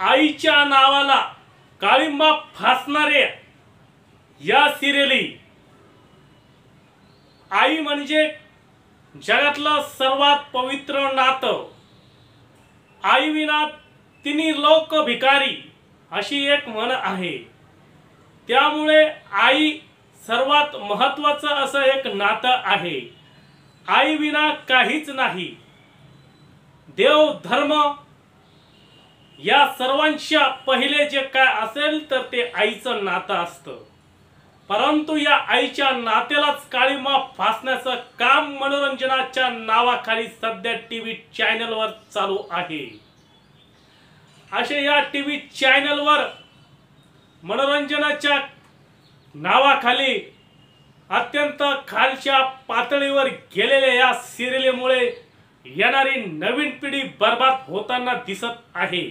आईच्या नावाला काळिंबा फासणारे या सिरियली आई म्हणजे जगातलं सर्वात पवित्र नातं। आई विना तिन्ही लोक भिकारी अशी एक म्हण आहे। त्यामुळे आई सर्वात महत्त्वाचं असं एक नातं आहे। आई विना काहीच नाही। देव धर्म या सर्वांच्या पहिले जे काय असेल तर ते आईचं नातं असतं। परंतु या आईच्या नात्यालाच काळिंबा फासण्याचं काम मनोरंजनाच्या नावाखाली सध्या टीव्ही चॅनलवर चालू आहे। अशा या टीव्ही चॅनलवर मनोरंजनाच्या नावाखाली अत्यंत खालच्या पातळीवर गेलेल्या या सिरियलमुळे येणारी नवीन पिढी बर्बाद होताना दिसत आहे।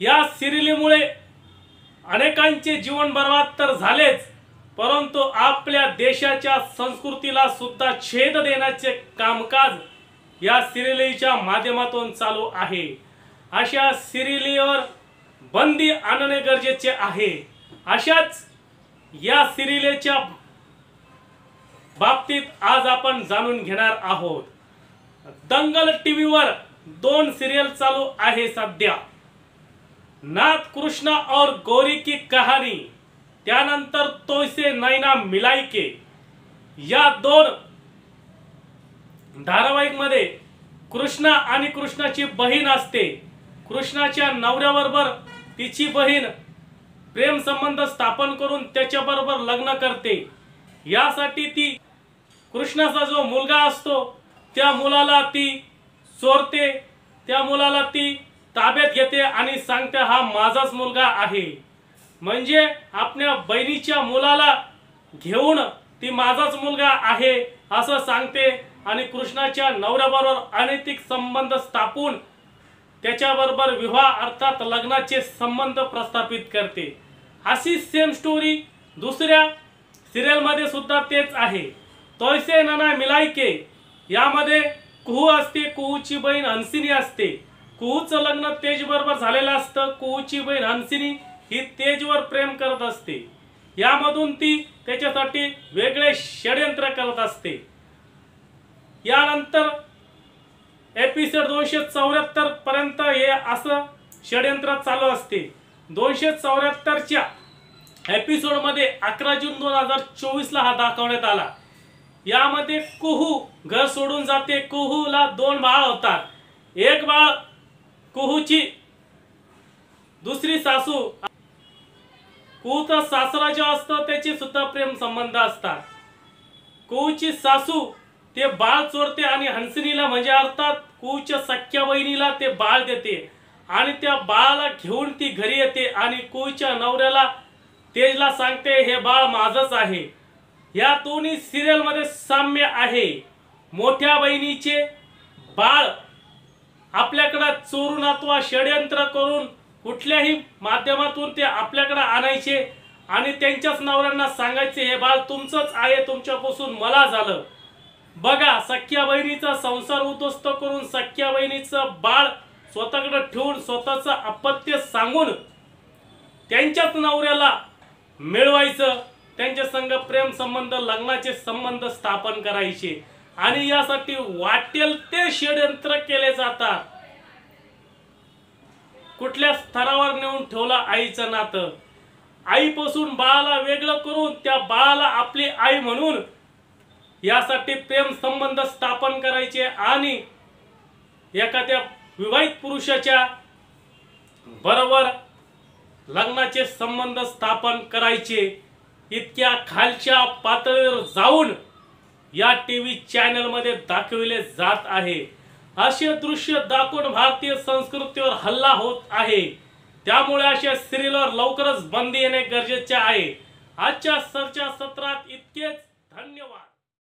या सिरियलमुळे अनेकांचे जीवन बर्बाद तर झालेच, परंतु आपल्या देशाच्या संस्कृतीला सुद्धा छेद देण्याचे कामकाज या सिरियलच्या माध्यमातून चालू आहे। अशा सिरियलवर बंदी आणणे गरजेचे आहे। अशाच या सिरियलच्या बाबतीत आज आपण जाणून घेणार आहोत। दंगल टीव्हीवर 2 सिरियल चालू आहे सध्या। नाथ कृष्ण और गौरी की कहानी, त्यानंतर तोयसे नैना मिलाई के, या 2 धारावाहिक मध्ये कृष्णा आणि कृष्णाची बहीण असते। कृष्णाच्या नवऱ्याबरोबर तिची बहीण प्रेम संबंध स्थापन करून त्याच्याबरोबर लग्न करते। यासाठी ती कृष्णाचा जो मुलगा असतो त्या मुलाला ती चोरते, त्या मुलाला ती ताब्यात घेते आणि सांगते हा माझाच मुलगा आहे। म्हणजे आपल्या बहिणीच्या मुलाला घेऊन ती माझाच मुलगा आहे असं सांगते आणि कृष्णाच्या नवऱ्याबरोबर अनैतिक संबंध स्थापून त्याच्याबरोबर विवाह अर्थात लग्नाचे संबंध प्रस्थापित करते। अशी सेम स्टोरी दुसऱ्या सिरियल मध्ये सुद्धा तेच आहे। तोयसे नैना मिलाई के यामध्ये कुहू असते, कुहूची बहीण हंसिनी असते। कुहूचं लग्न तेज बरोबर झालेलं असतं। कुहूची बहीण हंसिनी ही तेजवर प्रेम करत असते। यामधून ती त्याच्यासाठी वेगळे षड्यंत्र करत असते। यानंतर एपिसोड 274 पर्यंत हे असं षड्यंत्र चालू असते। 274 च्या एपिसोड मध्ये 11 जून 2024 ला हा दाखवण्यात आला। यामध्ये कुहू घर सोडून जाते। कुहूला 2 बाळ होतात। एक बाळ कुहूची दुसरी सासू, कुहूचा सासरा जो असतो त्याची सुद्धा प्रेम संबंध असतात। कुहूची सासू ते बाळ चोरते आणि हंसिनीला म्हणजे अर्थात कुहूच्या सख्या बहिणीला ते बाळ देते आणि त्या बाळाला घेऊन ती घरी येते आणि कुहूच्या नवऱ्याला तेजला सांगते हे बाळ माझंच आहे। या दोन्ही सिरियल मध्ये साम्य आहे। मोठ्या बहिणीचे बाळ आपल्याकडे चोरून अथवा षड्यंत्र करून कुठल्याही माध्यमातून ते आपल्याकडे आणायचे आणि त्यांच्याच नवऱ्यांना सांगायचे हे बाळ तुमचंच आहे, तुमच्यापासून मला झालं। बघा, सख्या बहिणीचा संसार उद्ध्वस्त करून सख्या बहिणीचं बाळ स्वतःकडे ठेवून स्वतःचं अपत्य सांगून त्यांच्याच नवऱ्याला मिळवायचं, त्यांच्या संग प्रेम संबंध लग्नाचे संबंध स्थापन करायचे आणि यासाठी वाटेल ते षड्यंत्र केले जातात। कुठल्या स्तरावर नेऊन ठेवला आईचं नातं। आईपासून बाळाला वेगळं करून त्या बाळाला आपली आई म्हणून यासाठी प्रेम संबंध स्थापन करायचे आणि एखाद्या विवाहित पुरुषाच्या बरोबर लग्नाचे संबंध स्थापन करायचे। इतक्या खालच्या पातळीवर जाऊन या टीव्ही चॅनल मध्ये दाखविले जात आहे। असे दृश्य दाखवून भारतीय संस्कृतीवर हल्ला होत आहे। त्यामुळे अशा सिरियलवर लवकरच बंदी येणे गरजेचे आहे। आजच्या चर्चा सत्रात इतकेच। धन्यवाद।